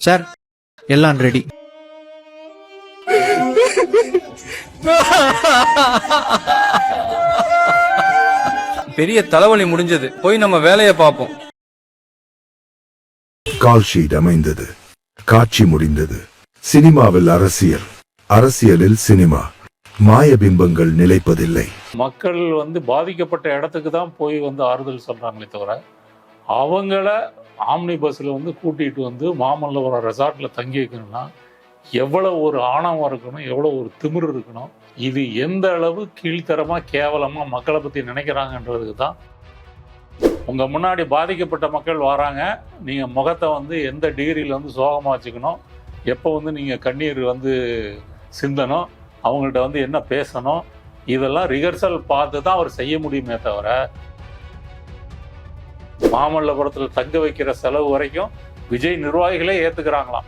Sir எல்லாம் ready. பெரிய தலைவலி முடிஞ்சது, போய் நம்ம வேலையை பார்ப்போம். கால் ஷீட் அமைந்தது, காட்சி முடிந்தது. சினிமாவில் அரசியல், அரசியலில் சினிமா. மாய பிம்பங்கள் நிலைப்பதில்லை. மக்கள் பாதிக்கப்பட்ட இடத்துக்கு தான் போய் ஆறுதல் சொல்றாங்களே தவிர, அவங்கள ஆம்னி பஸ்ஸில் கூட்டிகிட்டு மாமல்லபுரம் ரெசார்ட்டில் தங்கி வைக்கணும்னா எவ்வளோ ஒரு ஆணவம் இருக்கணும், எவ்வளோ ஒரு திமிரு இருக்கணும். இது எந்த அளவு கீழ்த்தரமாக கேவலமாக மக்களை பற்றி நினைக்கிறாங்கன்றதுக்கு தான். உங்கள் முன்னாடி பாதிக்கப்பட்ட மக்கள் வராங்க, நீங்கள் முகத்தை எந்த டிகிரியில் சோகமாக வச்சுக்கணும், எப்போ நீங்கள் கண்ணீர் சிந்தணும், அவங்கள்ட்ட என்ன பேசணும், இதெல்லாம் ரிஹர்சல் பார்த்து தான் அவர் செய்ய முடியுமே தவிர, மாமல்லபுரத்தில் தங்க வைக்கிற செலவு வரைக்கும் விஜய் நிர்வாகிகளே ஏற்றுக்கிறாங்களாம்.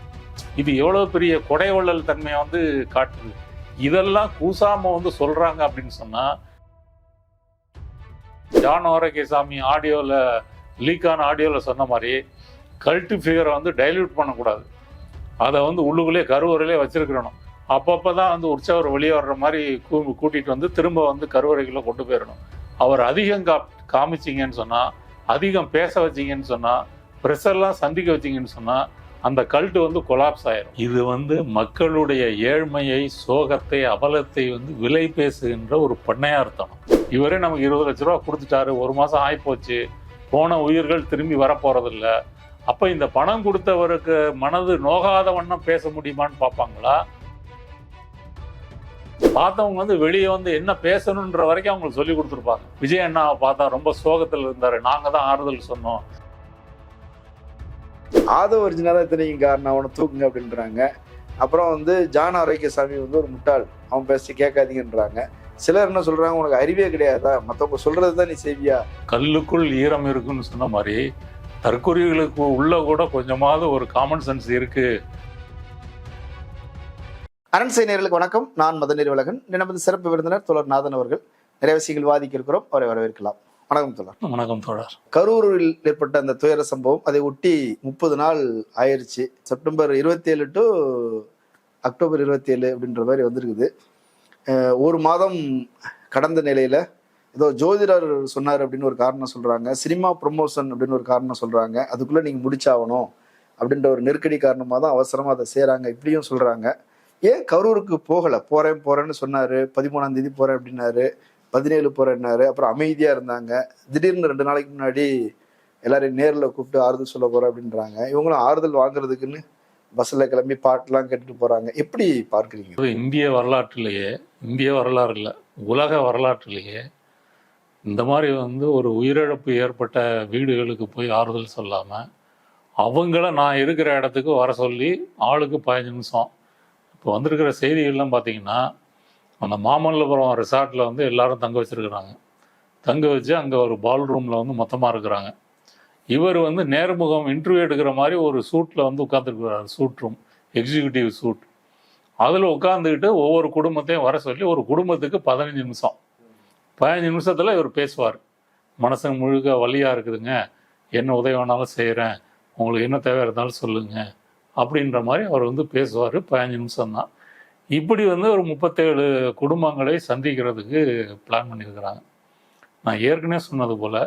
இது எவ்வளோ பெரிய கொடைவள்ளல் தன்மையை காட்டுது. இதெல்லாம் கூசாம சொல்றாங்க அப்படின்னு சொன்னா, ஜான் ஆரோக்கியசாமி ஆடியோவில் லீக்கான ஆடியோவில் சொன்ன மாதிரி கல்ட்டு ஃபிகரை டைல்யூட் பண்ணக்கூடாது. அதை உள்ளுக்குள்ளே கருவறையிலே வச்சிருக்கணும். அப்பப்போ தான் உற்சவர் வெளியே வர்ற மாதிரி கூட்டிகிட்டு திரும்ப கருவறைக்குள்ளே கொண்டு போயிடணும். அவர் அதிகம் காமிச்சிங்கன்னு சொன்னால், அதிகம் பேச வச்சிங்கன்னு சொன்னால், ப்ரெஷர்லாம் சந்திக்க வச்சிங்கன்னு சொன்னால், அந்த கல்ட்டு கொலாப்ஸ் ஆயிரும். இது மக்களுடைய ஏழ்மையை, சோகத்தை, அவலத்தை விலை பேசுகின்ற ஒரு பண்ணையார்த்தம். இவரே நமக்கு 20 லட்ச ரூபா கொடுத்துட்டாரு, 1 மாதம் ஆகிப்போச்சு, போன உயிர்கள் திரும்பி வரப்போறதில்ல. அப்போ இந்த பணம் கொடுத்தவருக்கு மனது நோகாத வண்ணம் பேச முடியுமான்னு பார்ப்பாங்களா? பார்த்தவங்க வெளியே என்ன பேசணுன்ற வரைக்கும் அவங்களுக்கு சொல்லி கொடுத்துருப்பாங்க. விஜய் அண்ணாவை பார்த்தா ரொம்ப சோகத்தில் இருந்தார், நாங்கள் தான் ஆறுதல் சொன்னோம். ஆதவ ஒரிஜினல் தான் இத்தனைக்கும் காரணம், அவனை தூக்குங்க அப்படின்றாங்க. அப்புறம் ஜான் ஆரோக்கியசாமி ஒரு முட்டாள், அவன் பேசி கேட்காதீங்கன்றாங்க. சிலர் என்ன சொல்றாங்க, உனக்கு அறிவே கிடையாதா, மற்றவங்க சொல்றது தான் நீ செய்வியா? கல்லுக்குள் ஈரம் இருக்குன்னு சொன்ன மாதிரி தற்கொலைகளுக்கு உள்ள கூட கொஞ்சமாவது ஒரு காமன் சென்ஸ் இருக்கு. அரண்சை நேயர்களுக்கு வணக்கம். நான் மதன் நிறுவலகன். நமது சிறப்பு விருந்தினர் தோழர் நாதன் அவர்கள். நிறைய விஷயங்கள் வாதிக்க இருக்கிறோம், அவரை வரவேற்கலாம். வணக்கம் தோழர். வணக்கம் தோழர். கரூரில் ஏற்பட்ட அந்த துயர சம்பவம், அதை ஒட்டி 30 நாள் ஆயிடுச்சு. செப்டம்பர் 27 டு அக்டோபர் 27 அப்படின்ற மாதிரி வந்திருக்குது. 1 மாதம் கடந்த நிலையில ஏதோ ஜோதிடர் சொன்னார் அப்படின்னு ஒரு காரணம் சொல்றாங்க, சினிமா ப்ரொமோஷன் அப்படின்னு ஒரு காரணம் சொல்றாங்க, அதுக்குள்ள நீங்க முடிச்சாகணும் அப்படின்ற ஒரு நெருக்கடி காரணமாக தான் அவசரமா அதை செய்யறாங்க இப்படியும் சொல்றாங்க. ஏன் கரூருக்கு போறேன்னு சொன்னாரு, 13ஆம் தேதி போறேன் அப்படின்னாரு, 17 போறேன்னாரு, அப்புறம் அமைதியா இருந்தாங்க. திடீர்னு 2 நாளைக்கு முன்னாடி எல்லாரையும் நேரில் கூப்பிட்டு ஆறுதல் சொல்ல போறேன் அப்படின்றாங்க. இவங்களும் ஆறுதல் வாங்குறதுக்குன்னு பஸ்ல கிளம்பி பாட்டுலாம் கேட்டுட்டு போறாங்க. எப்படி பார்க்குறீங்க? இந்திய வரலாற்றிலேயே, இந்திய வரலாறு இல்லை, உலக வரலாற்றிலேயே இந்த மாதிரி ஒரு உயிரிழப்பு ஏற்பட்ட வீடுகளுக்கு போய் ஆறுதல் சொல்லாமல் அவங்கள நான் இருக்கிற இடத்துக்கு வர சொல்லி ஆளுக்கு 15 நிமிஷம். இப்போ வந்திருக்கிற செய்திகள்லாம் பார்த்தீங்கன்னா, அந்த மாமல்லபுரம் ரிசார்ட்டில் எல்லாரும் தங்க வச்சுருக்குறாங்க. தங்க வச்சு அங்கே ஒரு பால் ரூமில் மொத்தமாக இருக்கிறாங்க. இவர் நேர்முகம் இன்டர்வியூ எடுக்கிற மாதிரி ஒரு சூட்டில் உட்காந்துருக்கிறார். Suite room, executive suite. அதில் உட்காந்துக்கிட்டு ஒவ்வொரு குடும்பத்தையும் வர சொல்லி ஒரு குடும்பத்துக்கு 15 நிமிஷம். 15 நிமிஷத்தில் இவர் பேசுவார். மனசு முழுக்க வலியாக இருக்குதுங்க, என்ன உதவி வேணாலும் செய்கிறேன், உங்களுக்கு என்ன தேவை இருந்தாலும் சொல்லுங்கள் அப்படின்ற மாதிரி அவர் பேசுவார். 15 நிமிஷம்தான். இப்படி ஒரு 37 குடும்பங்களை சந்திக்கிறதுக்கு பிளான் பண்ணியிருக்கிறாங்க. நான் ஏற்கனவே சொன்னது போல்,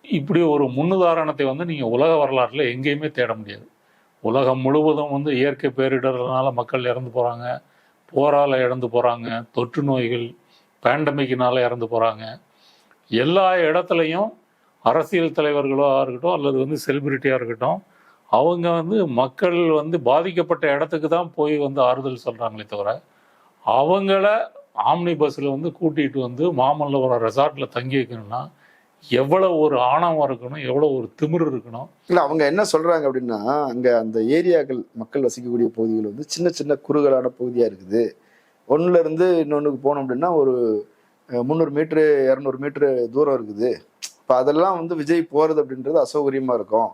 இப்படி ஒரு முன்னுதாரணத்தை நீங்கள் உலக வரலாற்றில் எங்கேயுமே தேட முடியாது. உலகம் முழுவதும் இயற்கை பேரிடர்னால மக்கள் இறந்து போகிறாங்க, போரால் இறந்து போகிறாங்க, தொற்று நோய்கள் பேண்டமிக்கினால இறந்து போகிறாங்க. எல்லா இடத்துலையும் அரசியல் தலைவர்களோ இருக்கட்டும் அல்லது செலிபிரிட்டியாக இருக்கட்டும், அவங்க மக்கள் பாதிக்கப்பட்ட இடத்துக்கு தான் போய் ஆறுதல் சொல்கிறாங்களே தவிர, அவங்கள ஆம்னி பஸ்ஸில் கூட்டிகிட்டு மாமல்லபுரம் ரெசார்ட்டில் தங்கி வைக்கணும்னா எவ்வளோ ஒரு ஆணவம் இருக்கணும், எவ்வளோ ஒரு திமிரு இருக்கணும். இல்லை, அவங்க என்ன சொல்கிறாங்க அப்படின்னா, அங்கே அந்த ஏரியாக்கள் மக்கள் வசிக்கக்கூடிய பகுதிகள் சின்ன சின்ன குறுகலான பகுதியாக இருக்குது. ஒன்றுலேருந்து இன்னொன்றுக்கு போனோம் அப்படின்னா ஒரு 300 மீட்ரு 200 மீட்ரு தூரம் இருக்குது. இப்போ அதெல்லாம் விஜய் போகிறது அப்படின்றது அசௌகரியமாக இருக்கும்,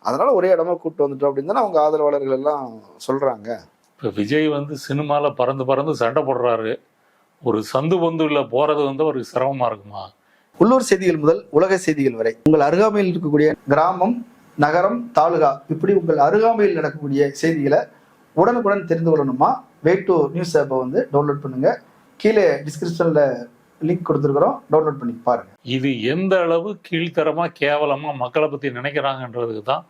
அதனால் ஒரே இடமா கூப்பிட்டு வந்துட்டோம் அப்படின்னு தானே அவங்க ஆதரவாளர்கள் எல்லாம் சொல்கிறாங்க. இப்போ விஜய் சினிமாவில் பறந்து பறந்து சண்டை போடுறாரு, ஒரு சந்து பந்துவில் போகிறது ஒரு சிரமமாக இருக்குமா? உள்ளூர் செய்திகள் முதல் உலக செய்திகள் வரை உங்கள் அருகாமையில் இருக்கக்கூடிய கிராமம், நகரம், தாலுகா இப்படி உங்கள் அருகாமையில் நடக்கக்கூடிய செய்திகளை உடனுக்குடன் தெரிந்து கொள்ளணுமா, வே டு நியூஸ் ஆப்பை வந்து டவுன்லோட் பண்ணுங்க. கீழே டிஸ்கிரிப்ஷன்ல லிங்க் கொடுத்துருக்குறோம், டவுன்லோட் பண்ணி பாருங்க. இது எந்த அளவு கீழ்த்தரமா கேவலமா மக்களை பத்தி நினைக்கிறாங்கன்றதுக்கு தான்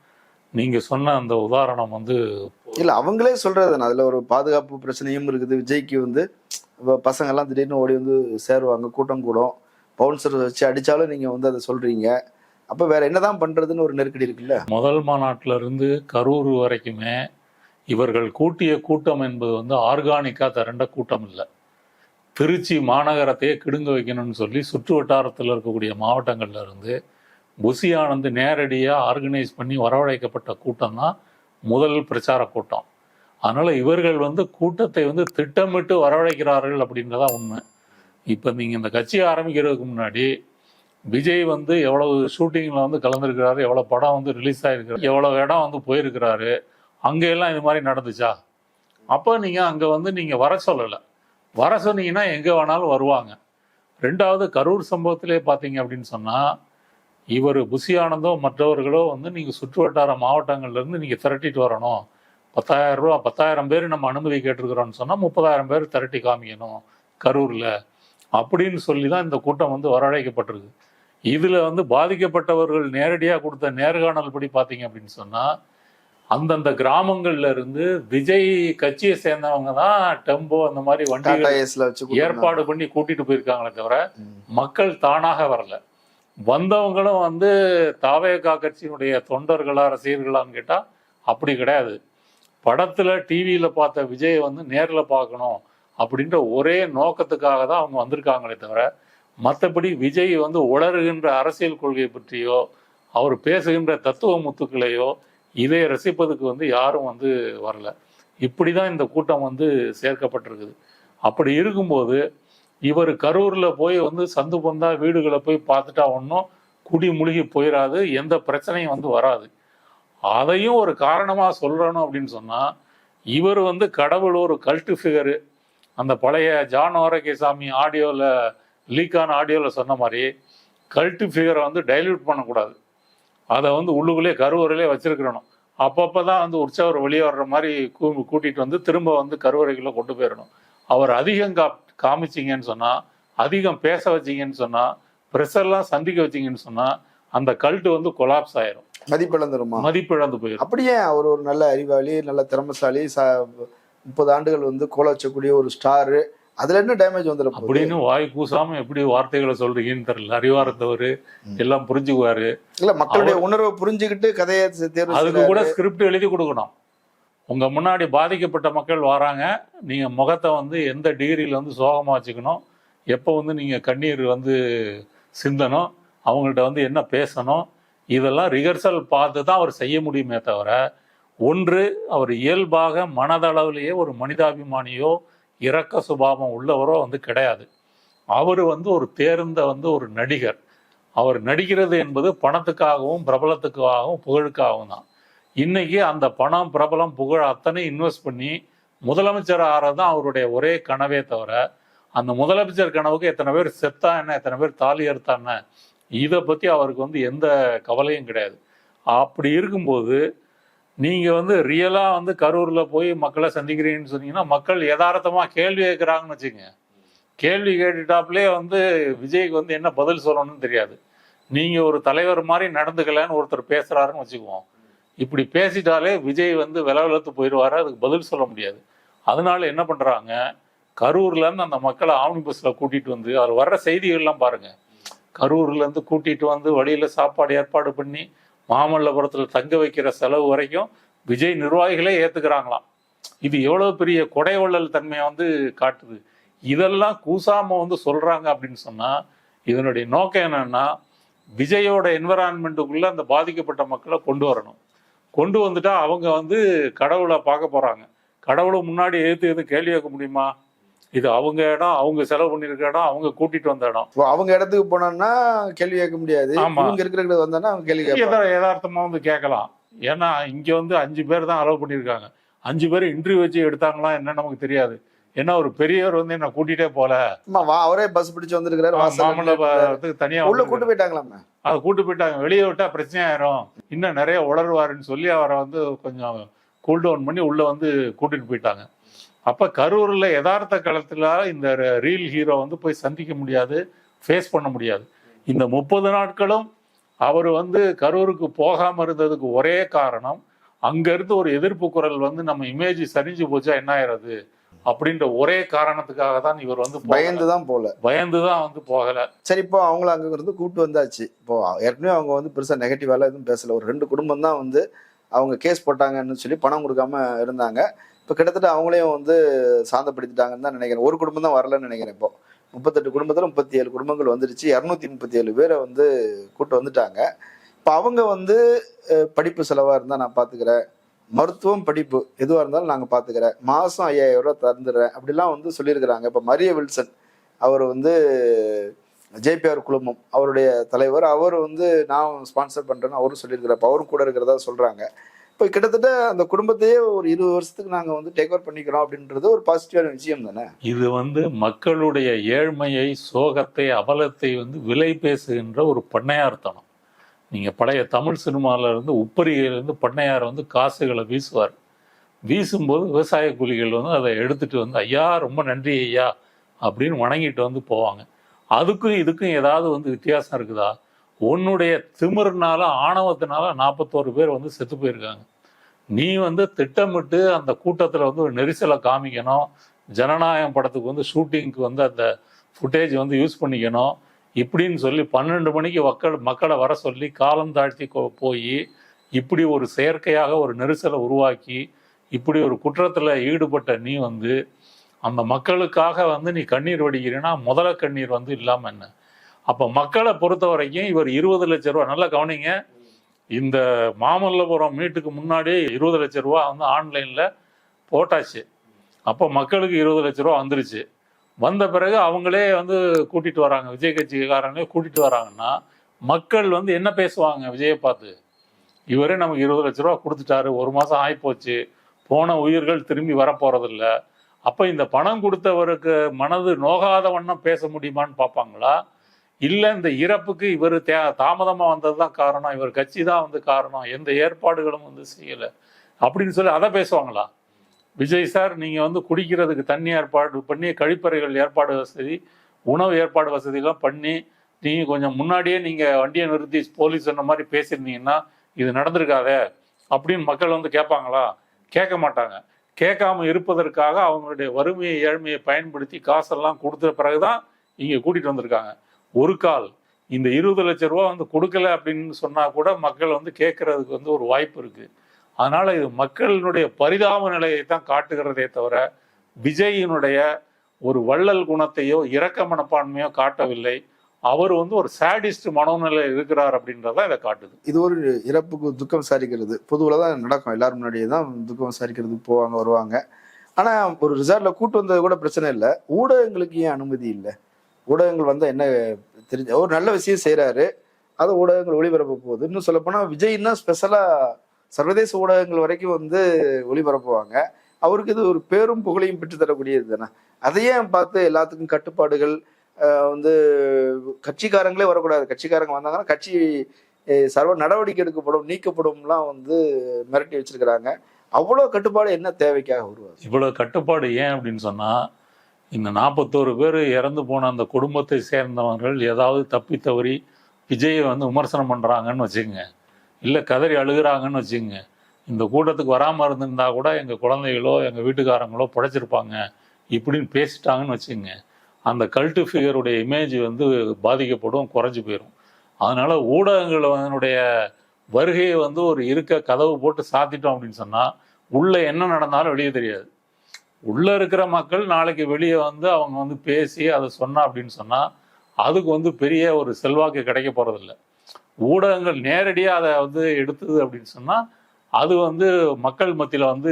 நீங்க சொன்ன அந்த உதாரணம் வந்து இல்ல அவங்களே சொல்றது, அதுல ஒரு பாதுகாப்பு பிரச்சனையும் இருக்குது. விஜய்க்கு வந்து பசங்க எல்லாம் திடீர்னு ஓடி வந்து சேருவாங்க, கூட்டம் கூடும், பவுன்சர் வச்சு அடிச்சாலும் நீங்க வந்து அதை சொல்றீங்க. அப்ப வேற என்னதான் பண்றதுன்னு ஒரு நெருக்கடி இருக்குல்ல. முதல் மாநாட்டில இருந்து கரூர் வரைக்குமே இவர்கள் கூட்டிய கூட்டம் என்பது வந்து ஆர்கானிக்கா திரண்ட கூட்டம் இல்லை. திருச்சி மாநகரத்தையே கிடுங்க வைக்கணும்னு சொல்லி சுற்று வட்டாரத்தில் இருக்கக்கூடிய மாவட்டங்கள்ல இருந்து புசி ஆனந்த் நேரடியாக ஆர்கனைஸ் பண்ணி வரவழைக்கப்பட்ட கூட்டம் தான் முதல் பிரச்சார கூட்டம். அதனால இவர்கள் வந்து கூட்டத்தை வந்து திட்டமிட்டு வரவழைக்கிறார்கள் அப்படின்றதா உண்மை. இப்போ நீங்கள் இந்த கட்சியை ஆரம்பிக்கிறதுக்கு முன்னாடி விஜய் வந்து எவ்வளவு ஷூட்டிங்கில் வந்து கலந்துருக்கிறாரு, எவ்வளோ படம் வந்து ரிலீஸ் ஆகிருக்கிறாரு, எவ்வளோ இடம் வந்து போயிருக்கிறாரு, அங்கெல்லாம் இது மாதிரி நடந்துச்சா? அப்போ நீங்கள் அங்கே வந்து நீங்கள் வர சொல்லலை. வர சொன்னீங்கன்னா எங்கே வேணாலும் வருவாங்க. ரெண்டாவது, கரூர் சம்பவத்திலே பார்த்தீங்க அப்படின்னு சொன்னால் இவர் புசி ஆனந்தோ மற்றவர்களோ வந்து நீங்கள் சுற்று வட்டார மாவட்டங்கள்லேருந்து நீங்கள் திரட்டிட்டு வரணும். 10,000 ரூபா, 10,000 பேர் நம்ம அனுமதி கேட்டிருக்கிறோன்னு சொன்னால் 30,000 பேர் திரட்டி காமிக்கணும் கரூரில் அப்படின்னு சொல்லி தான் இந்த கூட்டம் வந்து வரவழைக்கப்பட்டிருக்கு. இதில் வந்து பாதிக்கப்பட்டவர்கள் நேரடியாக கொடுத்த நேர்காணல் படி பார்த்தீங்க அப்படின்னு சொன்னால் அந்தந்த கிராமங்கள்ல இருந்து விஜய் கட்சியை சேர்ந்தவங்க தான் டெம்போ அந்த மாதிரி வண்டி ஏற்பாடு பண்ணி கூட்டிட்டு போயிருக்காங்களே தவிர மக்கள் தானாக வரல. வந்தவங்களும் வந்து தாவேகா கட்சியினுடைய தொண்டர்களா ரசிகர்களான்னு கேட்டா அப்படி கிடையாது. படத்துல டிவியில பார்த்த விஜயை வந்து நேர்ல பார்க்கணும் அப்படின்ற ஒரே நோக்கத்துக்காக தான் அவங்க வந்திருக்காங்களே தவிர மற்றபடி விஜய் வந்து உளறுகின்ற அரசியல் கொள்கை பற்றியோ அவர் பேசுகின்ற தத்துவ முத்துக்களையோ இதை ரசிப்பதுக்கு வந்து யாரும் வந்து வரல. இப்படிதான் இந்த கூட்டம் வந்து சேர்க்கப்பட்டிருக்குது. அப்படி இருக்கும்போது இவர் கரூர்ல போய் வந்து சந்து பந்தா வீடுகளை போய் பார்த்துட்டா ஒன்றும் குடி முழுகி போயிடாது, எந்த பிரச்சனையும் வந்து வராது. அதையும் ஒரு காரணமா சொல்றணும் அப்படின்னு சொன்னா இவர் வந்து கடவுள் ஒரு கல்ட்டு ஃபிகரு. அந்த பழைய ஜான் ஆரோக்கியசாமி ஆடியோவில் லீக்கான ஆடியோவில் சொன்ன மாதிரி கல்ட்டு ஃபிகரை வந்து டைல்யூட் பண்ணக்கூடாது. அதை வந்து உள்ளுக்குள்ளே கருவறையிலே வச்சிருக்கணும். அப்பப்போ தான் வந்து உற்சவர் வெளியே வர்ற மாதிரி கூட்டிகிட்டு வந்து திரும்ப வந்து கருவறைக்குள்ளே கொண்டு போயிடணும். அவர் அதிகம் காமிச்சிங்கன்னு சொன்னால், அதிகம் பேச வச்சிங்கன்னு சொன்னால், ப்ரெஷர்லாம் சந்திக்க வச்சிங்கன்னு சொன்னால் அந்த கல்ட்டு வந்து கொலாப்ஸ் ஆயிரும், மதிப்பிழந்து போயிடும். அப்படியே அவர் ஒரு நல்ல அறிவாளி, நல்ல திறமசாலி, 30 ஆண்டுகள் வந்து கோல வச்சக்கூடிய ஒரு ஸ்டாரு, அதுல என்ன டேமேஜ் வந்துடும் அப்படின்னு வாய் கூசாம எப்படி வார்த்தைகளை சொல்றீங்கன்னு தெரியல. அறிவார்த்தவர் எல்லாம் புரிஞ்சுக்குவாரு. இல்ல மக்களுடைய உணர்வை புரிஞ்சுக்கிட்டு கதையை தேர்வு, அதுக்கு கூட ஸ்கிரிப்ட் எழுதி கொடுக்கணும். உங்க முன்னாடி பாதிக்கப்பட்ட மக்கள் வராங்க, நீங்க முகத்தை வந்து எந்த டிகிரியில வந்து சோகமா வச்சுக்கணும், எப்போ வந்து நீங்க கண்ணீர் வந்து சிந்தணும், அவங்கள்ட்ட வந்து என்ன பேசணும், இதெல்லாம் ரிஹர்சல் பார்த்து தான் அவர் செய்ய முடியுமே தவிர, ஒன்று அவர் இயல்பாக மனதளவிலேயே ஒரு மனிதாபிமானியோ இரக்க சுபாவம் உள்ளவரோ வந்து கிடையாது. அவர் வந்து ஒரு தேர்ந்த வந்து ஒரு நடிகர். அவர் நடிக்கிறது என்பது பணத்துக்காகவும் பிரபலத்துக்காகவும் புகழுக்காகவும் தான். இன்னைக்கு அந்த பணம் பிரபலம் புகழ் அத்தனை இன்வெஸ்ட் பண்ணி முதலமைச்சர் ஆறதான் அவருடைய ஒரே கனவே தவிர, அந்த முதலமைச்சர் கனவுக்கு எத்தனை பேர் செத்தா என்ன, எத்தனை பேர் தாலி அறுத்தான, இதை பற்றி அவருக்கு வந்து எந்த கவலையும் கிடையாது. அப்படி இருக்கும்போது நீங்கள் வந்து ரியலாக வந்து கரூரில் போய் மக்களை சந்திக்கிறீங்கன்னு சொன்னீங்கன்னா மக்கள் யதார்த்தமாக கேள்வி கேட்குறாங்கன்னு வச்சுங்க. கேள்வி கேட்டுட்டாப்புலே வந்து விஜய்க்கு வந்து என்ன பதில் சொல்லணும்னு தெரியாது. நீங்கள் ஒரு தலைவர் மாதிரி நடந்துக்கலன்னு ஒருத்தர் பேசுகிறாருன்னு வச்சுக்குவோம். இப்படி பேசிட்டாலே விஜய் வந்து விலவலத்து போயிடுவார், அதுக்கு பதில் சொல்ல முடியாது. அதனால என்ன பண்ணுறாங்க, கரூர்லேருந்து அந்த மக்களை ஆம்னி பஸ்ஸில் கூட்டிகிட்டு வந்து அவர் வர்ற செய்திகள்லாம் பாருங்கள். கரூர்லேருந்து கூட்டிகிட்டு வந்து வழியில் சாப்பாடு ஏற்பாடு பண்ணி மாமல்லபுரத்தில் தங்க வைக்கிற செலவு வரைக்கும் விஜய் நிர்வாகிகளே ஏற்றுக்கிறாங்களாம். இது எவ்வளோ பெரிய கொடைவள்ளல் தன்மையை வந்து காட்டுது. இதெல்லாம் கூசாம வந்து சொல்கிறாங்க அப்படின்னு சொன்னால் இதனுடைய நோக்கம் என்னன்னா, விஜயோட என்விரான்மெண்ட்டுக்குள்ளே அந்த பாதிக்கப்பட்ட மக்களை கொண்டு வரணும். கொண்டு வந்துட்டா அவங்க வந்து கடவுளை பார்க்க போகிறாங்க. கடவுளை முன்னாடி எது கேள்வி கேட்க முடியுமா? இது அவங்க இடம், அவங்க செலவு பண்ணிருக்க இடம், அவங்க கூட்டிட்டு வந்த இடம். அவங்க இடத்துக்கு போனோம்னா கேள்வி கேட்க முடியாது. இவங்க இருக்கிற வந்தா அவங்க கேள்வி யதார்த்தமா வந்து கேட்கலாம். ஏன்னா இங்க வந்து 5 பேர் தான் அலோவ் பண்ணியிருக்காங்க. 5 பேர் இன்டர்வியூ வச்சு எடுத்தாங்களா என்ன நமக்கு தெரியாது. ஏன்னா ஒரு பெரியவர் வந்து என்ன கூட்டிகிட்டே போல, அவரே பஸ் பிடிச்சு வந்திருக்கிறாரு, மாமல்லபுரத்துக்கு தனியாக உள்ள கூட்டு போயிட்டாங்களாமே. அதை கூட்டு போயிட்டாங்க. வெளியே விட்டா பிரச்சனையாயிரும், இன்னும் நிறைய உளருவாருன்னு சொல்லி அவரை வந்து கொஞ்சம் கூல் டவுன் பண்ணி உள்ள வந்து கூட்டிட்டு போயிட்டாங்க. அப்ப கரூர்ல யதார்த்த களத்துல இந்த ரீல் ஹீரோ வந்து போய் சந்திக்க முடியாது, ஃபேஸ் பண்ண முடியாது. இந்த 30 நாட்களும் அவர் வந்து கரூருக்கு போகாம இருந்ததுக்கு ஒரே காரணம், அங்க இருந்து ஒரு எதிர்ப்பு குரல் வந்து நம்ம இமேஜ் சரிஞ்சு போச்சா என்ன ஆயிடுறது அப்படின்ற ஒரே காரணத்துக்காக தான் இவர் வந்து பயந்துதான் வந்து போகல. சரி, இப்போ அவங்கள அங்க இருந்து கூப்பிட்டு வந்தாச்சு. இப்போ ஏற்கனவே அவங்க வந்து பெருசா நெகட்டிவால எதுவும் பேசல. ஒரு 2 குடும்பம் தான் வந்து அவங்க கேஸ் போட்டாங்கன்னு சொல்லி பணம் கொடுக்காம இருந்தாங்க. இப்போ கிட்டத்தட்ட அவங்களையும் வந்து சாந்தப்படுத்திட்டாங்கன்னு தான் நினைக்கிறேன். ஒரு குடும்பம் தான் வரலன்னு நினைக்கிறேன். இப்போ 38 குடும்பத்தில் 37 குடும்பங்கள் வந்துருச்சு. 237 பேரை வந்து கூட்டு வந்துட்டாங்க. இப்போ அவங்க வந்து படிப்பு செலவாக இருந்தால் நான் பார்த்துக்கிறேன், மருத்துவம் படிப்பு எதுவாக இருந்தாலும் நாங்கள் பார்த்துக்கிறேன், மாதம் 5000 ரூபா தந்துடுறேன் அப்படிலாம் வந்து சொல்லியிருக்கிறாங்க. இப்போ மரிய வில்சன் அவர் வந்து ஜேபிஆர் குழுமம் அவருடைய தலைவர், அவர் வந்து நான் ஸ்பான்சர் பண்ணுறேன்னு அவரும் சொல்லியிருக்கிறார். இப்போ அவரும் கூட இருக்கிறதா சொல்கிறாங்க. இப்போ கிட்டத்தட்ட அந்த குடும்பத்தையே ஒரு 20 வருஷத்துக்கு நாங்கள் வந்து டேக் ஓவர் பண்ணிக்கிறோம் அப்படின்றது ஒரு பாசிட்டிவான விஷயம் தானே. இது வந்து மக்களுடைய ஏழ்மையை, சோகத்தை, அவலத்தை வந்து விலை பேசுகின்ற ஒரு பண்ணையார்த்தனம். நீங்கள் பழைய தமிழ் சினிமாவில் இருந்து உப்பரிகையிலேருந்து பண்ணையார் வந்து காசுகளை வீசுவார். வீசும்போது விவசாய கூலிகள் வந்து அதை எடுத்துகிட்டு வந்து ஐயா ரொம்ப நன்றி ஐயா அப்படின்னு வணங்கிட்டு வந்து போவாங்க. அதுக்கும் இதுக்கும் ஏதாவது வந்து வித்தியாசம் இருக்குதா? உன்னுடைய திமிர்னால, ஆணவத்தினால 41 பேர் வந்து செத்து போயிருக்காங்க. நீ வந்து திட்டமிட்டு அந்த கூட்டத்தில் வந்து ஒரு நெரிசலை காமிக்கணும், ஜனநாயகம் படத்துக்கு வந்து ஷூட்டிங்க்கு வந்து அந்த ஃபுட்டேஜ் வந்து யூஸ் பண்ணிக்கணும் இப்படின்னு சொல்லி 12 மணிக்கு மக்களை வர சொல்லி காலம் தாழ்த்தி போய் இப்படி ஒரு செயற்கையாக ஒரு நெரிசலை உருவாக்கி இப்படி ஒரு குற்றத்தில் ஈடுபட்ட நீ வந்து அந்த மக்களுக்காக வந்து நீ கண்ணீர் வடிக்கிறீன்னா முதல கண்ணீர் வந்து இல்லாமல் என்ன? அப்போ மக்களை பொறுத்த வரைக்கும் இவர் 20 லட்சம் ரூபா, நல்லா கவனிங்க, இந்த மாமல்லபுரம் மீட்டுக்கு முன்னாடி 20 லட்சம் ரூபா வந்து ஆன்லைனில் போட்டாச்சு. அப்போ மக்களுக்கு 20 லட்ச ரூபா வந்துருச்சு. வந்த பிறகு அவங்களே வந்து கூட்டிட்டு வராங்க, விஜய் கட்சிக்காரங்களே கூட்டிட்டு வராங்கன்னா மக்கள் வந்து என்ன பேசுவாங்க? விஜயை பார்த்து இவரே நமக்கு 20 லட்ச ரூபா கொடுத்துட்டாரு, 1 மாதம் ஆகிப்போச்சு, போன உயிர்கள் திரும்பி வரப்போறதில்ல. அப்போ இந்த பணம் கொடுத்தவருக்கு மனது நோகாத வண்ணம் பேச முடியுமான்னு பார்ப்பாங்களா? இல்லை இந்த இறப்புக்கு இவர் தாமதமாக வந்தது தான் காரணம், இவர் கட்சி தான் வந்து காரணம், எந்த ஏற்பாடுகளும் வந்து செய்யலை அப்படின்னு சொல்லி அதை பேசுவாங்களா? விஜய் சார் நீங்கள் வந்து குடிக்கிறதுக்கு தண்ணி ஏற்பாடு பண்ணி, கழிப்பறைகள் ஏற்பாடு வசதி, உணவு ஏற்பாடு வசதிலாம் பண்ணி நீங்கள் கொஞ்சம் முன்னாடியே நீங்கள் வண்டியை நிறுத்தி போலீஸ் சொன்ன மாதிரி பேசியிருந்தீங்கன்னா இது நடந்திருக்காதே அப்படின்னு மக்கள் வந்து கேட்பாங்களா? கேட்க மாட்டாங்க. கேட்காம இருப்பதற்காக அவங்களுடைய வறுமையை, ஏழ்மையை பயன்படுத்தி காசெல்லாம் கொடுத்த பிறகுதான் இங்கே கூட்டிகிட்டு வந்திருக்காங்க. ஒரு கால் இந்த 20 லட்ச ரூபா வந்து கொடுக்கல அப்படின்னு சொன்னால் கூட மக்கள் வந்து கேட்கறதுக்கு வந்து ஒரு வாய்ப்பு இருக்குது. அதனால இது மக்களினுடைய பரிதாப நிலையை தான் காட்டுகிறதே தவிர விஜயினுடைய ஒரு வள்ளல் குணத்தையோ இரக்க மனப்பான்மையோ காட்டவில்லை. அவர் வந்து ஒரு சாடிஸ்ட் மனோநிலை இருக்கிறார் அப்படின்றத இதை காட்டுது. இது ஒரு இறப்புக்கு துக்கம் விசாரிக்கிறது பொதுவில் தான் நடக்கும், எல்லாரும் முன்னாடியே தான் துக்கம் விசாரிக்கிறதுக்கு போவாங்க வருவாங்க. ஆனால் ஒரு ரிசார்ட்ல கூட்டு வந்தது கூட பிரச்சனை இல்லை, ஊடகங்களுக்கு ஏன் அனுமதி இல்லை? ஊடகங்கள் வந்தால் என்ன தெரிஞ்ச ஒரு நல்ல விஷயம் செய்கிறாரு, அதை ஊடகங்கள் ஒளிபரப்ப போகுது. இன்னும் சொல்லப்போனால் விஜய்னா ஸ்பெஷலாக சர்வதேச ஊடகங்கள் வரைக்கும் வந்து ஒளிபரப்புவாங்க. அவருக்கு இது ஒரு பேரும் புகழையும் பெற்று தரக்கூடியது தானே. அதையே பார்த்து எல்லாத்துக்கும் கட்டுப்பாடுகள் வந்து கட்சிக்காரங்களே வரக்கூடாது, கட்சிக்காரங்க வந்தாங்கன்னா கட்சி சர்வ நடவடிக்கை எடுக்கப்படும், நீக்கப்படும்லாம் வந்து மிரட்டி வச்சிருக்கிறாங்க. அவ்வளோ கட்டுப்பாடு என்ன தேவைக்காக வருவார்? இவ்வளோ கட்டுப்பாடு ஏன் அப்படின்னு சொன்னால், இந்த 41 பேர் இறந்து போன அந்த குடும்பத்தை சேர்ந்தவர்கள் ஏதாவது தப்பி தவறி விஜயை வந்து விமர்சனம் பண்ணுறாங்கன்னு வச்சுக்கோங்க, இல்லை கதறி அழுகிறாங்கன்னு வச்சுக்கோங்க, இந்த கூட்டத்துக்கு வராமல் இருந்திருந்தா கூட எங்கள் குழந்தைகளோ எங்கள் வீட்டுக்காரங்களோ படைச்சிருப்பாங்க இப்படின்னு பேசிட்டாங்கன்னு வச்சுக்கோங்க, அந்த கல்ட்டு ஃபிகருடைய இமேஜ் வந்து பாதிக்கப்படும், குறைஞ்சி போயிடும். அதனால் ஊடகங்களுடைய வருகையை வந்து ஒரு இருக்க கதவு போட்டு சாத்திட்டோம் அப்படின்னு சொன்னால் உள்ளே என்ன நடந்தாலும் வெளியே தெரியாது. உள்ளே இருக்கிற மக்கள் நாளைக்கு வெளியே வந்து அவங்க வந்து பேசி அதை சொன்னா அப்படின்னு சொன்னால் அதுக்கு வந்து பெரிய ஒரு செல்வாக்கு கிடைக்க போகிறதில்ல. ஊடகங்கள் நேரடியாக அதை வந்து எடுத்தது அப்படின்னு சொன்னால் அது வந்து மக்கள் மத்தியில் வந்து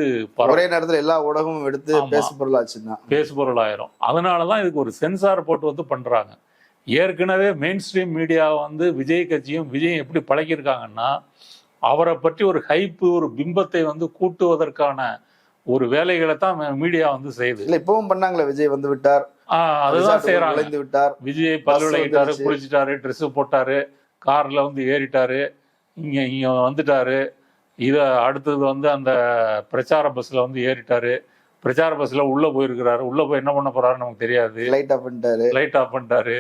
ஒரே நேரத்தில் எல்லா ஊடகமும் எடுத்து பேசுபொருளாயிரும். அதனால தான் இதுக்கு ஒரு சென்சார் போட்டு வந்து பண்ணுறாங்க. ஏற்கனவே மெயின் ஸ்ட்ரீம் மீடியா வந்து விஜய் கட்சியும் விஜயும் எப்படி பழகியிருக்காங்கன்னா, அவரை பற்றி ஒரு ஹைப்பு, ஒரு பிம்பத்தை வந்து கூட்டுவதற்கான ஒரு வேலைகளை தான் மீடியா வந்து செய்யுது. இல்ல இப்பவும் பண்ணாங்களே, விஜய் வந்து விட்டார், அதுதான் செய்யறாங்க. நுழைந்து விட்டார், விஜய் பல் விளக்கிட்டாரு, வந்துருச்சு. குளிச்சுட்டாரு, ட்ரெஸ் போட்டாரு, கார்ல வந்து ஏறிட்டாரு, இங்க வந்துட்டாரு. இத அடுத்தது வந்து அந்த பிரச்சார பஸ்ல வந்து ஏறிட்டாரு, பிரச்சார பஸ்ல உள்ள போயிருக்கிறாரு, உள்ள போய் என்ன பண்ண போறாருன்னு நமக்கு தெரியாது, லைட் ஆஃப் பண்ணிட்டாரு.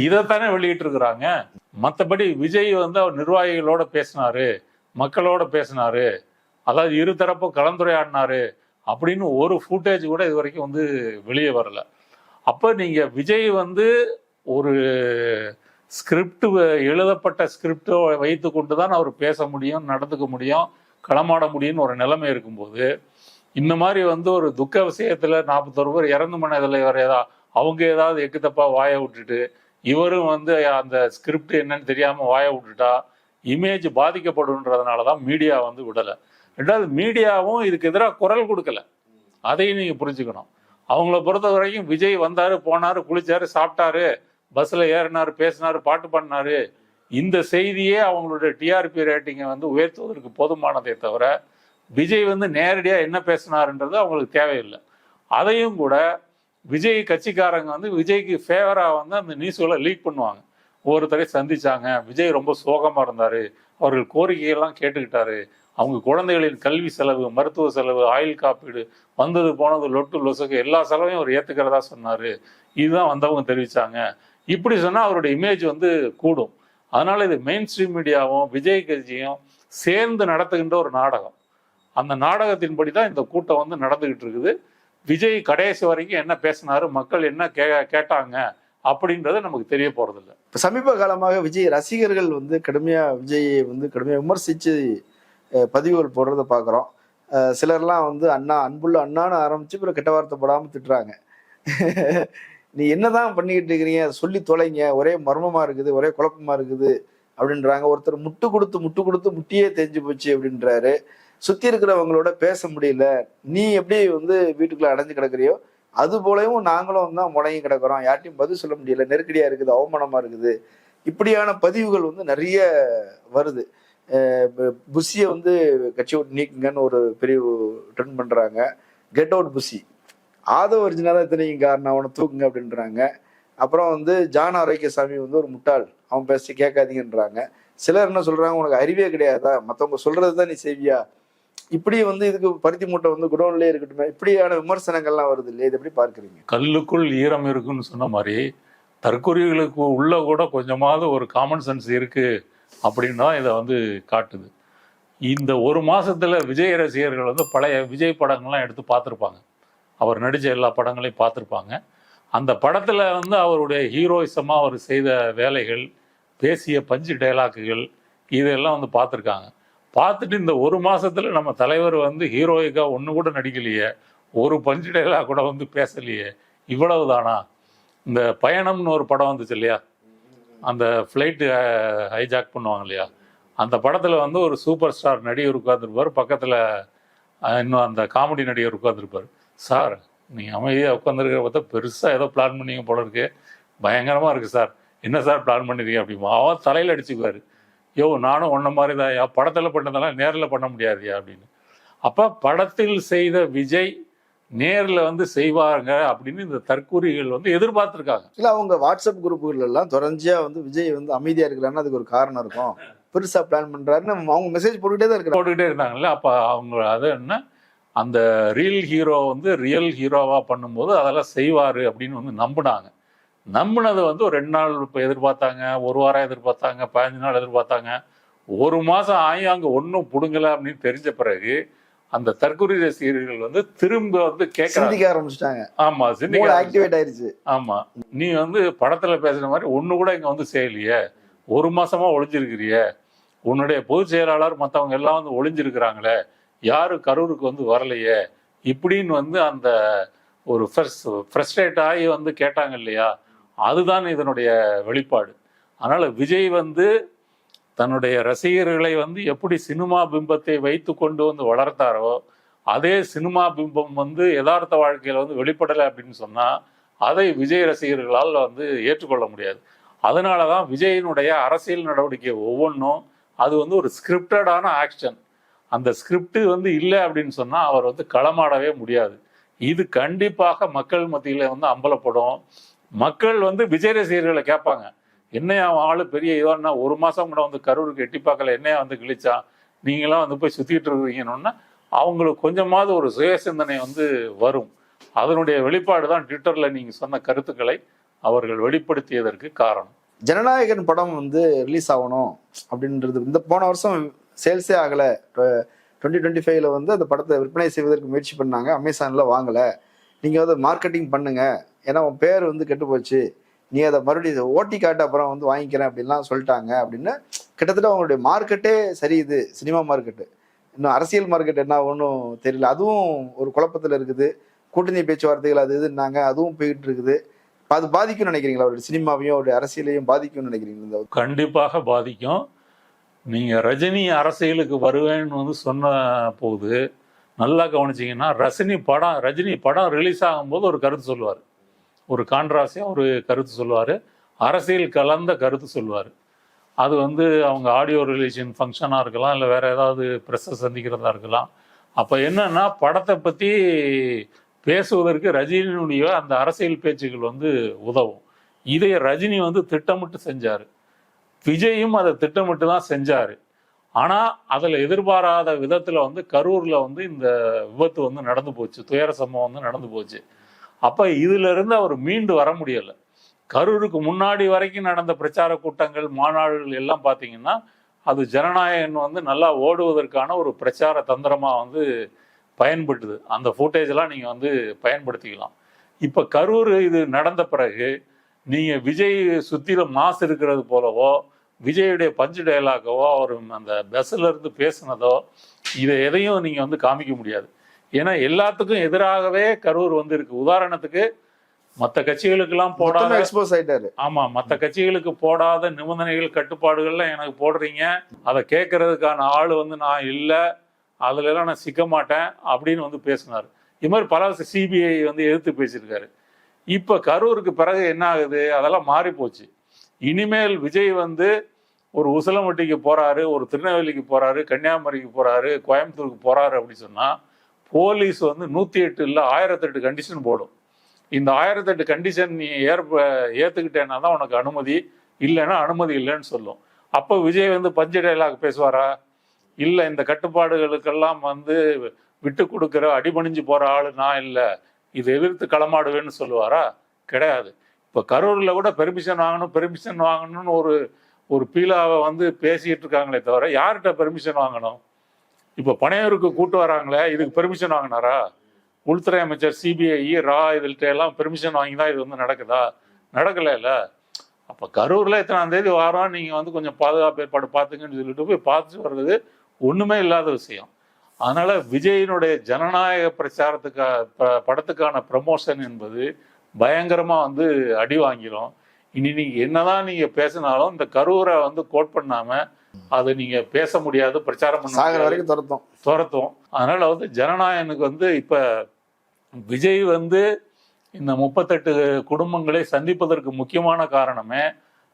இதைத்தானே வெளியிட்டு இருக்கிறாங்க. மற்றபடி விஜய் வந்து அவர் நிர்வாகிகளோட பேசினாரு, மக்களோட பேசினாரு, அதாவது இருதரப்பும் கலந்துரையாடினாரு அப்படின்னு ஒரு ஃபுட்டேஜ் கூட இது வரைக்கும் வந்து வெளியே வரல. அப்போ நீங்க விஜய் வந்து ஒரு ஸ்கிரிப்ட், எழுதப்பட்ட ஸ்கிரிப்டை வைத்து கொண்டு தான் அவர் பேச முடியும், நடந்துக்க முடியும், களமாட முடியும்னு ஒரு நிலைமை இருக்கும்போது, இந்த மாதிரி வந்து ஒரு துக்க விஷயத்துல 41 பேர் இறந்து மனதில் வர அவங்க ஏதாவது எக்கு தப்பா வாயை விட்டுட்டு, இவரும் வந்து அந்த ஸ்கிரிப்ட் என்னன்னு தெரியாம வாயை விட்டுட்டா இமேஜ் பாதிக்கப்படுன்றதுனால தான் மீடியா வந்து விடலை. ரெண்டாவது, மீடியாவும் இதுக்கு எதிராக குரல் கொடுக்கல, அதையும் நீங்க புரிஞ்சுக்கணும். அவங்கள பொறுத்த வரைக்கும் விஜய் வந்தாரு, போனாரு, குளிச்சாரு, சாப்பிட்டாரு, பஸ்ல ஏறினாரு, பேசினாரு, பாட்டு பண்ணாரு, இந்த செய்தியே அவங்களுடைய டிஆர்பி ரேட்டிங்கை வந்து உயர்த்துவதற்கு போதுமானதே தவிர விஜய் வந்து நேரடியா என்ன பேசினாருன்றது அவங்களுக்கு தேவையில்லை. அதையும் கூட விஜய் கட்சிக்காரங்க வந்து விஜய்க்கு ஃபேவரா வந்து அந்த நியூஸ்களை லீக் பண்ணுவாங்க. ஒவ்வொருத்தரை சந்திச்சாங்க, விஜய் ரொம்ப சோகமா இருந்தாரு, அவர்கள் கோரிக்கையெல்லாம் கேட்டுக்கிட்டாரு, அவங்க குழந்தைகளின் கல்வி செலவு, மருத்துவ செலவு, ஆயுள் காப்பீடு, வந்தது போனது லொட்டு லொசுக்கு எல்லா செலவையும் அவர் ஏத்துக்கிறதா சொன்னாரு, இதுதான் வந்தவங்க தெரிவிச்சாங்க. இப்படி சொன்னா அவருடைய இமேஜ் வந்து கூடும். அதனால இது மெயின் ஸ்ட்ரீம் மீடியாவும் விஜய் கட்சியும் சேர்ந்து நடத்துகின்ற ஒரு நாடகம். அந்த நாடகத்தின்படி தான் இந்த கூட்டம் வந்து நடந்துகிட்டு இருக்குது. விஜய் கடைசி வரைக்கும் என்ன பேசினாரு, மக்கள் என்ன கேட்டாங்க அப்படின்றது நமக்கு தெரிய போறதில்லை. இப்போ சமீப காலமாக விஜய் ரசிகர்கள் வந்து விஜயை வந்து கடுமையாக விமர்சித்து பதிவுகள் போடுறத பார்க்குறோம். சிலர்லாம் வந்து அண்ணா, அன்புள்ள அண்ணான்னு ஆரம்பிச்சு பிறகு கெட்ட வார்த்தை போடாமல் திட்டுறாங்க. நீ என்னதான் பண்ணிக்கிட்டு இருக்கிறீங்க, சொல்லி தொலைங்க, ஒரே மர்மமாக இருக்குது, ஒரே குழப்பமாக இருக்குது அப்படின்றாங்க. ஒருத்தர் முட்டு கொடுத்து முட்டியே தேஞ்சு போச்சு அப்படின்றாரு. சுற்றி இருக்கிறவங்களோட பேச முடியல, நீ எப்படி வந்து வீட்டுக்குள்ள அடைஞ்சு கிடக்குறியோ அது போலவும் நாங்களும் தான் முடங்கி கிடக்கிறோம், யார்ட்டையும் பதில் சொல்ல முடியல, நெருக்கடியாக இருக்குது, அவமானமாக இருக்குது, இப்படியான பதிவுகள் வந்து நிறைய வருது. புஷியை வந்து கட்சி விட்டு நீக்குங்கன்னு ஒரு பிரிவு ட்ரெண்ட் பண்ணுறாங்க. Get out Bussy, Aadhav original தான் இத்தனைக்கும் காரணம், அவனை தூக்குங்க அப்படின்றாங்க. அப்புறம் வந்து ஜான் ஆரோக்கியசாமி வந்து ஒரு முட்டாள், அவன் பேசி கேட்காதீங்கன்றாங்க. சிலர் என்ன சொல்றாங்க, உனக்கு அறிவே கிடையாதா, மற்றவங்க சொல்றது தான் நீ செய்வியா, இப்படி வந்து இதுக்கு பருத்தி மூட்டை வந்து குடோன்லேயே இருக்கட்டுமே, இப்படியான விமர்சனங்கள்லாம் வருது இல்லையா, இது எப்படி பார்க்குறீங்க? கல்லுக்குள் ஈரம் இருக்குன்னு சொன்ன மாதிரி தற்கொலைகளுக்கு உள்ள கூட கொஞ்சமாவது ஒரு காமன் சென்ஸ் இருக்கு அப்படின்னு தான் இதை வந்து காட்டுது. இந்த ஒரு மாசத்துல விஜய் ரசிகர்கள் வந்து பழைய விஜய் படங்கள்லாம் எடுத்து பார்த்துருப்பாங்க, அவர் நடித்த எல்லா படங்களையும் பார்த்துருப்பாங்க. அந்த படத்தில் வந்து அவருடைய ஹீரோயிசமாக அவர் செய்த வேலைகள், பேசிய பஞ்சு டைலாக்குகள், இதெல்லாம் வந்து பார்த்துருக்காங்க. பார்த்துட்டு இந்த ஒரு மாசத்துல நம்ம தலைவர் வந்து ஹீரோயிக்கா ஒன்று கூட நடிக்கலையே, ஒரு பஞ்சு டைலாக் கூட வந்து பேசலையே, இவ்வளவு தானா? இந்த பயணம்னு ஒரு படம் வந்துச்சு இல்லையா, அந்த ஃப்ளைட்டு ஹைஜாக் பண்ணுவாங்க இல்லையா, அந்த படத்தில் வந்து ஒரு சூப்பர் ஸ்டார் நடிகர் உட்காந்துருப்பார், பக்கத்தில் இன்னும் அந்த காமெடி நடிகர் உட்காந்துருப்பார். சார் நீங்கள் அமைதியாக உட்காந்துருக்கிற பார்த்தா பெருசாக ஏதோ பிளான் பண்ணீங்க போல இருக்கு, பயங்கரமாக இருக்குது சார், என்ன சார் பிளான் பண்ணிருக்கீங்க அப்படிமா. அவன் தலையில் அடிச்சுக்குவார், யோ நானும் ஒன்றை மாதிரி தான், படத்தில் பண்ணதெல்லாம் நேரில் பண்ண முடியாதுயா அப்படின்னு. அப்போ படத்தில் செய்த விஜய் நேரில் வந்து செய்வாங்க அப்படின்னு இந்த தற்கூரிகள் வந்து எதிர்பார்த்துருக்காங்க. இல்லை, அவங்க வாட்ஸ்அப் குரூப்புகள் எல்லாம் தொடர்ச்சியாக வந்து விஜய் வந்து அமைதியாக இருக்கிறாருன்னா அதுக்கு ஒரு காரணம் இருக்கும், பெருசாக பிளான் பண்ணுறாருன்னு அவங்க மெசேஜ் போட்டுக்கிட்டே இருந்தாங்கல்ல. அப்போ அவங்க அது என்ன, அந்த ரியல் ஹீரோ வந்து ரியல் ஹீரோவாக பண்ணும்போது அதெல்லாம் செய்வார் அப்படின்னு வந்து நம்பினது வந்து ஒரு 2 நாள் இப்போ எதிர்பார்த்தாங்க, ஒரு வாரம் எதிர்பார்த்தாங்க, 15 நாள் எதிர்பார்த்தாங்க, ஒரு மாதம் ஆகி அங்கே ஒன்றும் பிடுங்கலை அப்படின்னு தெரிஞ்ச பிறகு அந்த தற்கொலை ரசிகர்கள் வந்து திரும்ப வந்து கேட்க ஆரம்பிச்சிட்டாங்க. ஆமா, ஆக்டிவேட் ஆயிருச்சு. ஆமா, நீ வந்து படத்துல பேசுற மாதிரி ஒண்ணு கூட இங்க வந்து செய்யலையே, ஒரு மாசமா ஒளிஞ்சிருக்கிறிய, உன்னுடைய பொதுச் செயலாளர் மற்றவங்க எல்லாம் வந்து ஒளிஞ்சிருக்கிறாங்களே, யாரு கரூருக்கு வந்து வரலையே, இப்படின்னு வந்து அந்த ஒரு ஃப்ரஸ்ட்ரேட் ஆகி வந்து கேட்டாங்க இல்லையா, அதுதான் இதனுடைய வெளிப்பாடு. அதனால விஜய் வந்து தன்னுடைய ரசிகர்களை வந்து எப்படி சினிமா பிம்பத்தை வைத்து கொண்டு வந்து வளர்த்தாரோ, அதே சினிமா பிம்பம் வந்து யதார்த்த வாழ்க்கையில வந்து வெளிப்படலை அப்படின்னு சொன்னா அதை விஜய் ரசிகர்களால் வந்து ஏற்றுக்கொள்ள முடியாது. அதனாலதான் விஜயினுடைய அரசியல் நடவடிக்கை ஒவ்வொன்றும் அது வந்து ஒரு ஸ்கிரிப்டடான ஆக்ஷன், அந்த ஸ்கிரிப்ட் வந்து இல்லை அப்படின்னு சொன்னா அவர் வந்து களமாடவே முடியாது. இது கண்டிப்பாக மக்கள் மத்தியில வந்து அம்பலப்படும். மக்கள் வந்து விஜய் ரசிகர்களை கேட்பாங்க, என்னையா ஆளு பெரிய இதோன்னா 1 மாசம் கூட வந்து கரூருக்கு எட்டி பார்க்கல, என்னையா வந்து கிழிச்சா, நீங்களாம் வந்து போய் சுத்திட்டு இருக்கீங்கன்னா அவங்களுக்கு கொஞ்சமாவது ஒரு சுய சிந்தனை வந்து வரும். அதனுடைய வெளிப்பாடு தான் ட்விட்டர்ல நீங்க சொன்ன கருத்துக்களை அவர்கள் வெளிப்படுத்தியதற்கு காரணம். ஜனநாயகன் படம் வந்து ரிலீஸ் ஆகணும் அப்படின்றது இந்த போன வருஷம் சேல்ஸே ஆகல. 2025ல வந்து அந்த படத்தை விற்பனை செய்வதற்கு முயற்சி பண்ணாங்க, அமேசான்ல வாங்கல. நீங்க வந்து மார்க்கெட்டிங் பண்ணுங்க, ஏன்னா உன் பேர் வந்து கெட்டு போச்சு, நீ அதை மறுபடியும் ஓட்டி காட்டு அப்புறம் வந்து வாங்கிக்கிறேன் அப்படின்லாம் சொல்லிட்டாங்க அப்படின்னு. கிட்டத்தட்ட அவங்களுடைய மார்க்கெட்டே சரியுது, சினிமா மார்க்கெட்டு. இன்னும் அரசியல் மார்க்கெட் என்ன ஒன்றும் தெரியல, அதுவும் ஒரு குழப்பத்தில் இருக்குது. கூட்டணி பேச்சுவார்த்தைகள் அது இதுன்னாங்க, அதுவும் போயிட்டு இருக்குது. அது பாதிக்கும்னு நினைக்கிறீங்களா? அவருடைய சினிமாவையும் அவருடைய அரசியலையும் பாதிக்கும்னு நினைக்கிறீங்களா? கண்டிப்பாக பாதிக்கும். நீங்க ரஜினி அரசியலுக்கு வருவேன்னு வந்து சொன்ன போது நல்லா கவனிச்சிங்கன்னா, ரஜினி படம் ரிலீஸ் ஆகும்போது ஒரு கருத்து சொல்லுவார், ஒரு கான்ட்ராசியாக ஒரு கருத்து சொல்லுவார், அரசியல் கலந்த கருத்து சொல்லுவார். அது வந்து அவங்க ஆடியோ ரிலீஷன் ஃபங்க்ஷனாக இருக்கலாம், இல்லை வேறு ஏதாவது ப்ரெஸ்ஸை சந்திக்கிறதா இருக்கலாம். அப்போ என்னன்னா, படத்தை பற்றி பேசுவதற்கு ரஜினியுடைய அந்த அரசியல் பேச்சுகள் வந்து உதவும். இதை ரஜினி வந்து திட்டமிட்டு செஞ்சார், விஜயும் அதை திட்டமிட்டு தான் செஞ்சார். ஆனால் அதில் எதிர்பாராத விதத்தில் வந்து கரூரில் வந்து இந்த விபத்து வந்து நடந்து போச்சு, துயர சம்பவம் வந்து நடந்து போச்சு. அப்போ இதிலிருந்து அவர் மீண்டு வர முடியலை. கரூருக்கு முன்னாடி வரைக்கும் நடந்த பிரச்சார கூட்டங்கள், மாநாடுகள் எல்லாம் பார்த்தீங்கன்னா அது ஜனநாயகன் வந்து நல்லா ஓடுவதற்கான ஒரு பிரச்சார தந்திரமாக வந்து பயன்படுது. அந்த ஃபுட்டேஜெல்லாம் நீங்கள் வந்து பயன்படுத்திக்கலாம். இப்போ கரூர் இது நடந்த பிறகு நீங்கள் விஜய் சுற்றிலும் மாசு இருக்கிறது போலவோ, விஜயுடைய பஞ்சு டயலாகவோ, அவர் அந்த பஸ்ஸில் இருந்து பேசுனதோ, இதை எதையும் நீங்கள் வந்து காமிக்க முடியாது. ஏன்னா எல்லாத்துக்கும் எதிராகவே கரூர் வந்து இருக்கு. உதாரணத்துக்கு மற்ற கட்சிகளுக்கெல்லாம் போடாத எக்ஸ்போஸ் ஆயிட்டாரு. ஆமா, மற்ற கட்சிகளுக்கு போடாத நிபந்தனைகள், கட்டுப்பாடுகள்லாம் எனக்கு போடுறீங்க, அதை கேட்கறதுக்கான ஆள் வந்து நான் இல்லை, அதுல எல்லாம் நான் சிக்க மாட்டேன் அப்படின்னு வந்து பேசினார். இது மாதிரி பல சிபிஐ வந்து எதிர்த்து பேசியிருக்காரு. இப்ப கரூருக்கு பிறகு என்ன ஆகுது, அதெல்லாம் மாறி போச்சு. இனிமேல் விஜய் வந்து ஒரு உசிலம்பட்டிக்கு போறாரு, ஒரு திருநெல்வேலிக்கு போறாரு, கன்னியாகுமரிக்கு போறாரு, கோயம்புத்தூருக்கு போறாரு அப்படின்னு சொன்னா போலீஸ் வந்து 108 இல்லை 1008 கண்டிஷன் போடும். இந்த 1008 கண்டிஷன் நீ ஏத்துக்கிட்டேன்னா தான் உனக்கு அனுமதி, இல்லைன்னா அனுமதி இல்லைன்னு சொல்லும். அப்போ விஜய் வந்து பஞ்சு டைலாக் பேசுவாரா? இல்லை, இந்த கட்டுப்பாடுகளுக்கெல்லாம் வந்து விட்டு கொடுக்குற அடிபணிஞ்சு போற ஆளு நான் இல்லை, இதை எதிர்த்து களமாடுவேன்னு சொல்லுவாரா? கிடையாது. இப்போ கரூரில் கூட பெர்மிஷன் வாங்கணும்னு ஒரு பீலாவை வந்து பேசிட்டு இருக்காங்களே தவிர யார்கிட்ட பெர்மிஷன் வாங்கணும்? இப்போ பனையூருக்கு கூட்டு வராங்களே, இதுக்கு பெர்மிஷன் வாங்கினாரா? உள்துறை அமைச்சர், சிபிஐ, இதுகிட்ட எல்லாம் பெர்மிஷன் வாங்கி தான் இது வந்து நடக்குதா? நடக்கல இல்லை. அப்போ கரூரில் இத்தனாம் தேதி வாரம் நீங்கள் வந்து கொஞ்சம் பாதுகாப்பு ஏற்பாடு பார்த்துங்கன்னு சொல்லிட்டு போய் பார்த்துட்டு வர்றது ஒன்றுமே இல்லாத விஷயம். அதனால விஜயினுடைய ஜனநாயக படத்துக்கான ப்ரமோஷன் என்பது பயங்கரமாக வந்து அடி வாங்கிடும். இனி நீங்கள் என்னதான் நீங்கள் பேசினாலும் இந்த கரூரை வந்து கோட் பண்ணாமல் அதை நீங்கள் பேச முடியாது, பிரச்சாரம் பண்ண வரைக்கும் துரத்தும். அதனால வந்து ஜனநாயகனுக்கு வந்து இப்போ விஜய் வந்து இந்த 38 குடும்பங்களை சந்திப்பதற்கு முக்கியமான காரணமே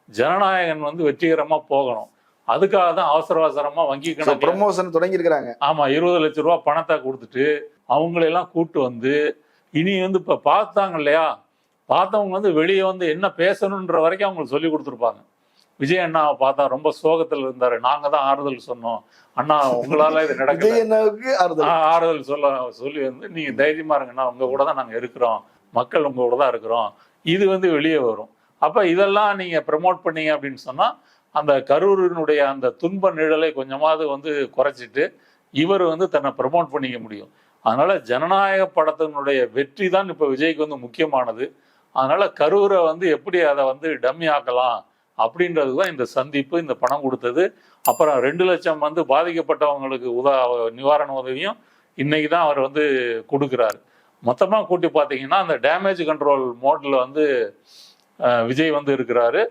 ஜனநாயகன் வந்து வெற்றிகரமாக போகணும். அதுக்காக தான் அவசரமா வங்கி கணக்கு ப்ரமோஷன் தொடங்கி இருக்கிறாங்க. ஆமா, 20 லட்சம் ரூபா பணத்தை கொடுத்துட்டு அவங்களெல்லாம் கூட்டு வந்து இனி வந்து இப்ப பார்த்தாங்க இல்லையா, பார்த்தவங்க வந்து வெளியே வந்து என்ன பேசணுன்ற வரைக்கும் அவங்களுக்கு சொல்லி கொடுத்துருப்பாங்க. விஜய் அண்ணாவை பார்த்தா ரொம்ப சோகத்தில் இருந்தாரு, நாங்க தான் ஆறுதல் சொன்னோம், அண்ணா உங்களால இது நடக்குது ஆறுதல் சொல்லி வந்து நீங்க தைரியமா இருங்கண்ணா, உங்க கூட தான் நாங்க இருக்கிறோம், மக்கள் உங்க கூட தான் இருக்கிறோம், இது வந்து வெளியே வரும். அப்ப இதெல்லாம் நீங்க ப்ரமோட் பண்ணீங்க அப்படின்னு சொன்னா அந்த கரூரினுடைய அந்த துன்ப நிழலை கொஞ்சமாவது வந்து குறைச்சிட்டு இவர் வந்து தன்னை ப்ரமோட் பண்ணிக்க முடியும். அதனால ஜனநாயக படத்தினுடைய வெற்றி தான் இப்போ விஜய்க்கு வந்து முக்கியமானது. அதனால கரூரை வந்து எப்படி அதை வந்து டம்மி ஆக்கலாம் அப்படின்றது தான் இந்த சந்திப்பு, இந்த பணம் கொடுத்தது. அப்புறம் 2 லட்சம் வந்து பாதிக்கப்பட்டவங்களுக்கு நிவாரண உதவியும் இன்னைக்கு தான் அவர் வந்து கொடுக்குறாரு. மொத்தமாக கூட்டி பார்த்தீங்கன்னா அந்த டேமேஜ் கண்ட்ரோல் மோட்ல வந்து விஜய் வந்து இருக்கிறாரு.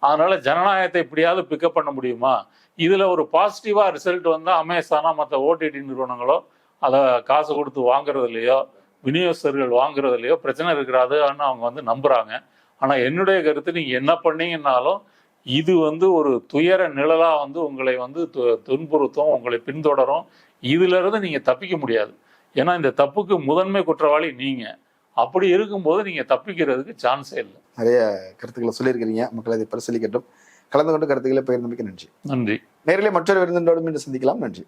அதனால ஜனநாயகத்தை எப்படியாவது பிக்கப் பண்ண முடியுமா? இதுல ஒரு பாசிட்டிவா ரிசல்ட் வந்து அமேசானா மற்ற ஓடிடி நிறுவனங்களோ அதை காசு கொடுத்து வாங்குறது இல்லையோ, விநியோகஸ்தர்கள் வாங்குறது இல்லையோ பிரச்சனை இருக்கிறாதுன்னு அவங்க வந்து நம்புறாங்க. ஆனா என்னுடைய கருத்து, நீங்க என்ன பண்ணீங்கன்னாலும் இது வந்து ஒரு துயர நிழலா வந்து உங்களை வந்து துன்புறுத்தும், உங்களை பின்தொடரும். இதுல இருந்து நீங்க தப்பிக்க முடியாது. ஏன்னா இந்த தப்புக்கு முதன்மை குற்றவாளி நீங்க. அப்படி இருக்கும்போது நீங்க தப்பிக்கிறதுக்கு சான்ஸே இல்லை. நிறைய கருத்துக்களை சொல்லியிருக்கிறீங்க. மக்கள் அதை பரிசீலிக்கட்டும். கலந்து கொண்டு கருத்துக்களை பகிர்ந்தமைக்கு நன்றி. நன்றி. நேரிலே மற்றொரு விருந்தினோடு மீண்டும் சந்திக்கலாம். நன்றி.